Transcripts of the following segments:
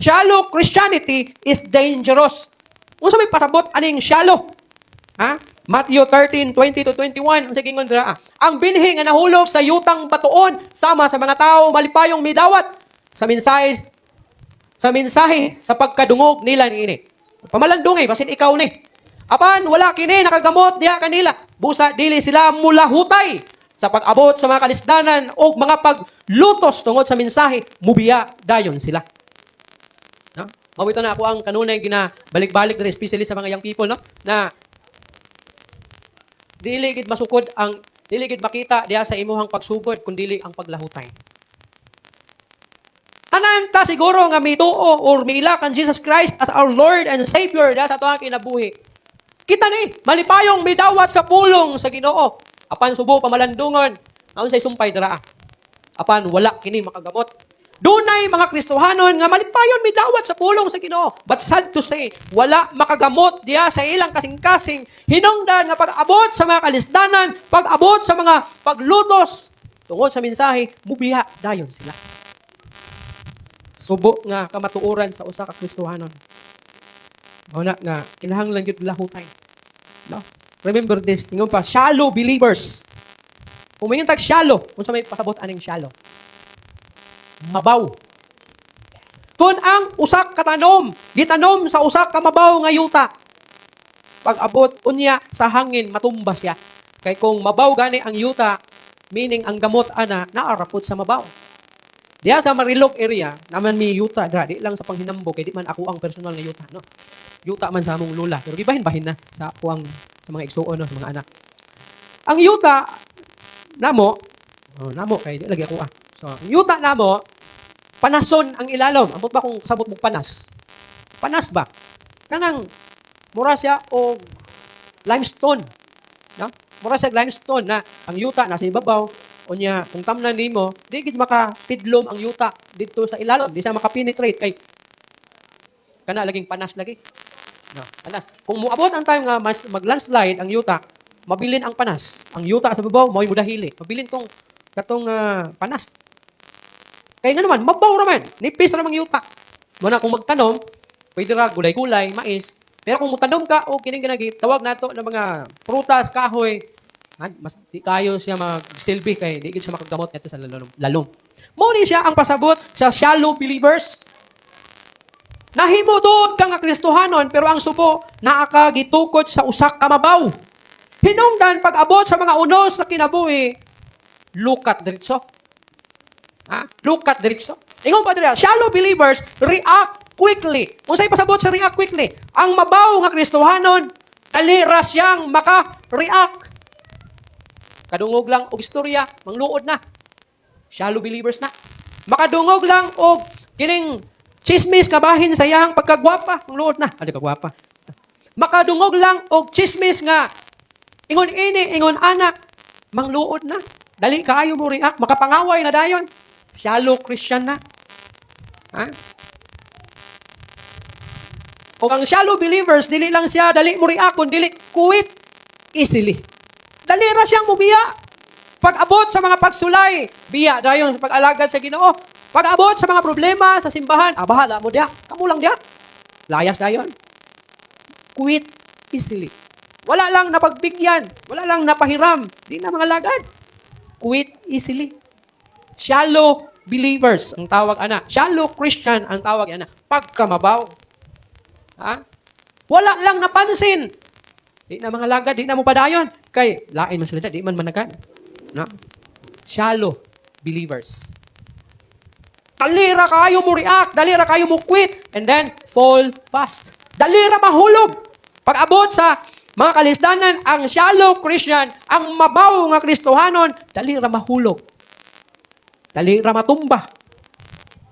shallow Christianity is dangerous. Kung sa may pasabot, aning shallow? Ha? Matthew 13:20-21, sige ngon dira. Ang binhi nga nahulog sa yutang batuon sama sa mga tao malipayong midawat sa mensahe sa pagkadungog nila niini. Pamalandungi basin ikaw ni. Apan wala kini nakagamot diha kanila. Busa dili sila mulahutay sa pag-abot sa mga kalisdanan o mga paglutos tungod sa mensahe, mubiya dayon sila. No? Mawito na ako ang kanunay ginabalik-balik na especially sa mga young people, no? Na dili gid masukod ang dili gid makita diha sa imuhang pagsugod kun dili ang paglahutay. Tanan ta siguro nga mituo or miila kan Jesus Christ as our Lord and Savior diha sa atoang kinabuhi. Kita ni malipayong midawat sa pulong sa Ginoo. Apan subo pamalandungon, aun say sumpay dira. Apan wala kini makagamot. Dunay mga Kristohanon nga malipayon midawat sa pulong sa Ginoo. But sad to say, wala makagamot diya sa ilang kasing-kasing hinungdan nga pag-abot sa mga kalisdanan, pag-abot sa mga paglutos tungod sa mensahe, mubiha dayon sila. Subo nga kamatuoran sa usa ka Kristohanon. Muna nga kinahanglan gyud lahutay. No? Remember this, tingnan pa, shallow believers. Kung may tag shallow, kung sa may pasabot aning shallow. Mabaw. Kung ang usak katanom, gitanom sa usak ka mabaw nga yuta. Pag abot unya sa hangin, matumbas siya. Kay kung mabaw gani ang yuta, meaning ang gamot ana, naarapot sa mabaw. Diya sa Marilog area, naman may yuta, di lang sa panghinambo, kay di man ako ang personal na yuta, no? Yuta man sa among lula, pero gibahin-bahin na sa ako ang sa mga igsuon, no, sa mga anak. Ang yuta, namo kay di lagi ako So, ang yuta namo, panason ang ilalom. Ambot ba kung sabot mo panas? Panas ba? Kanang mura siya o limestone. No? Mura siya limestone na ang yuta nasa ibabaw. Unya, kung tamnan nimo, di gid makapidlom ang yuta dito sa ilalom. Di siya makapenetrate kay kana laging panas lagi. No, panas. Kung moabot ang time nga mag-landslide ang yuta, mabilin ang panas. Ang yuta sa babaw, mo'y mudahili. Mabilin tong katong panas. Kaya nga naman, mabaw naman. Nipis naman ang yuta. Muna kung magtanom, pwede ra gulay-gulay, mais. Pero kung magtanom ka, o kining ginagi, tawag nato ng mga prutas, kahoy, mas di kayo siya magsilbi kay di siya makagamot ito sa lalong. Muna siya ang pasabot sa shallow believers. Nahimo doon kang Kristohanon, pero ang subo, naakagitukod sa usak kamabaw. Hinungdan pag-abot sa mga unos na kinabuhi, lukat diretso. Lukat diretso. Ingon pa dira, shallow believers react quickly. Kung sa'y pasabot sa react quickly, ang mabaw nga Kristohanon, alira siyang maka-react. Kadungog lang og istorya, mangluod na. Shallow believers na. Makadungog lang og kining chismis kabahin sa iyang pagkagwapa, mangluod na. Adi kagwapa. Makadungog lang og chismis nga ingon ini, ingon anak, mangluod na. Dali kaayo mo react, makapangaway na dayon. Shallow Christian na. O ang shallow believers, dili lang siya, dali mo react, kung dili quit easily. Dali ra siyang mubiya. Pag-abot sa mga pagsulay, biya dayon sa pag-alagad sa Ginoo. Pag-abot sa mga problema sa simbahan, bahala mo diya. Kamu lang diya. Layas dayon. Quit easily. Wala lang napagbigyan. Wala lang napahiram. Di na mga lagad. Quit easily. Shallow believers ang tawag ana. Shallow Christian ang tawag ana. Pagkamabaw. Wala lang napansin. Di na mga lagad, di na mo padayon. Kay, lain man sila, di man managan. No? Shallow believers. Dalira kayo mo react, dalira kayo mo quit, and then fall fast. Dalira mahulog. Pag-abot sa mga kalisdanan, ang shallow Christian, ang mabaw nga Kristohanon, dalira mahulog. Dalira matumba.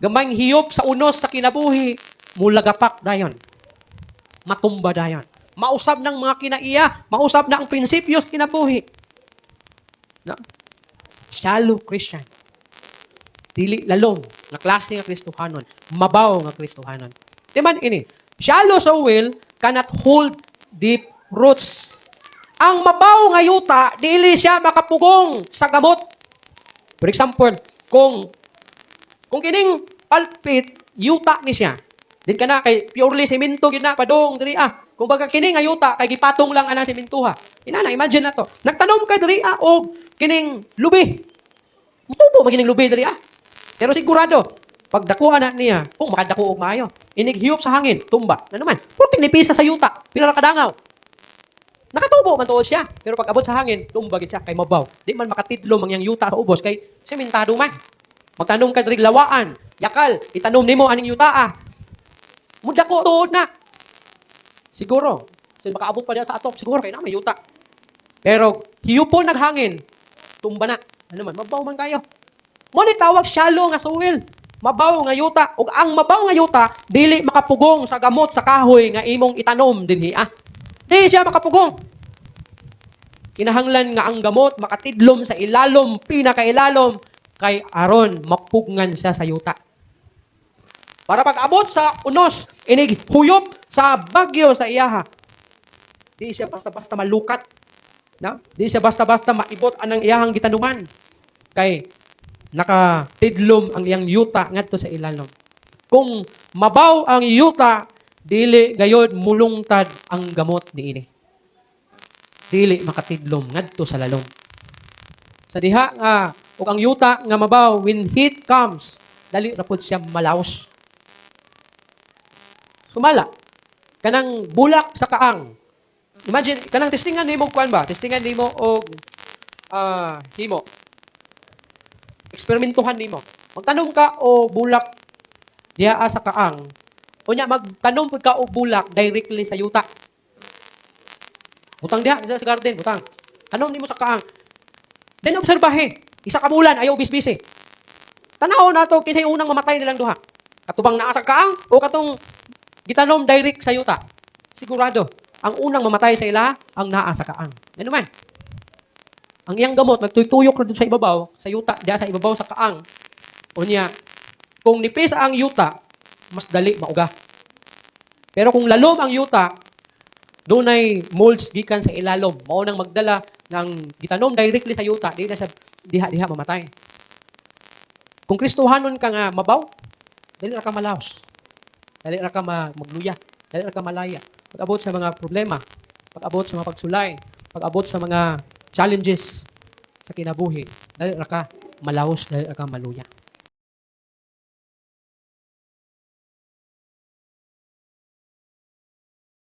Gamay hiyop sa unos sa kinabuhi, mulagapak dayon. Matumba dayon. Mausab ng mga kinaiya, mausab na ang prinsipyos kinabuhi. No? Shallow Christian. Dili lalong na klase nga Kristohanon, mabaw nga Kristohanon. Timan ini, shallow soil cannot hold deep roots. Ang mabaw nga yuta, dili siya makapugong sa gamot. For example, kung kining pulpit, yuta ni siya, Din ka na kay purely semento gid na padung diri Kung baga kini nga yuta kay gipatong lang ana sementuha. Inana imagine na to. Nagtanom ka diri og kining lubi. Mutubo magining lubi diri Pero sigurado pag dakuha na niya, kung makadako og maayo, inighiyop sa hangin, tumba. Na naman, purti ni pisa sa yuta, pila ra kadangaw. Nakatubo man tuod siya, pero pag abot sa hangin, tumba gid siya kay mabaw. Di man makatidlo mangyang yuta sa ubos kay sementado man. Magtanom ka diri lawaan, yakal, itanom nimo aning yuta Mudako tuod na. Siguro, sila makaabot pa diya sa atop, siguro kay na may yuta. Pero hiyupon naghangin, tumba na. Ano man, mabaw man kayo. Mo ni tawag shallow nga soil. Mabaw nga yuta. Ug ang mabaw nga yuta, dili makapugong sa gamot sa kahoy nga imong itanom dinhi Di siya makapugong. Kinahanglan nga ang gamot makatidlom sa ilalom, pinakailalom, kay aron mapugngan siya sa yuta. Para pag abot sa unos, inig huyop sa bagyo sa iyaha. Di siya basta-basta malukat. Na? Di siya basta-basta maibot anang iyahang gitanuman. Kay nakatidlom ang iyang yuta ngadto sa ilalom. Kung mabaw ang yuta, dili gayod mulungtad ang gamot niini. Dili makatidlom ngadto sa lalom. Sa diha nga ug ang yuta nga mabaw when heat comes, dali ra pud siya malaos. Sumala kanang bulak sa kaang. Imagine kanang testingan nimo kuan ba? Testingan nimo og himo. Eksperimentuhan nimo. Magtanom ka o bulak diha sa kaang. Unya magtanom pud ka og bulak directly sa yuta. Butang diha sa garden, butang. Tanom nimo sa kaang. Then obserbahe, isa ka bulan ayaw bisbisi. Tanaw nato kinsay unang mamatay nilang duha. Katubang naa sa kaang o katong gitanom direct sa yuta. Sigurado, ang unang mamatay sa ila ang naa sa kaang. Ano man? Ang iyang gamot magtuyok ra dun sa ibabaw, sa yuta, diha sa ibabaw sa kaang. Unya, kung nipis ang yuta, mas dali mauga. Pero kung lalom ang yuta, dunay molds gikan sa ilalom. Mao nang magdala ng gitanom directly sa yuta, di na sa diha mamatay. Kung Kristohanon ka nga mabaw, dali ra ka malaos. Dali ra ka magluya, dali ra ka malaya. Pag-abot sa mga problema, pag-abot sa mga pagsulay, pag-abot sa mga challenges sa kinabuhi, dali ra ka malaos, dali ra ka maluya.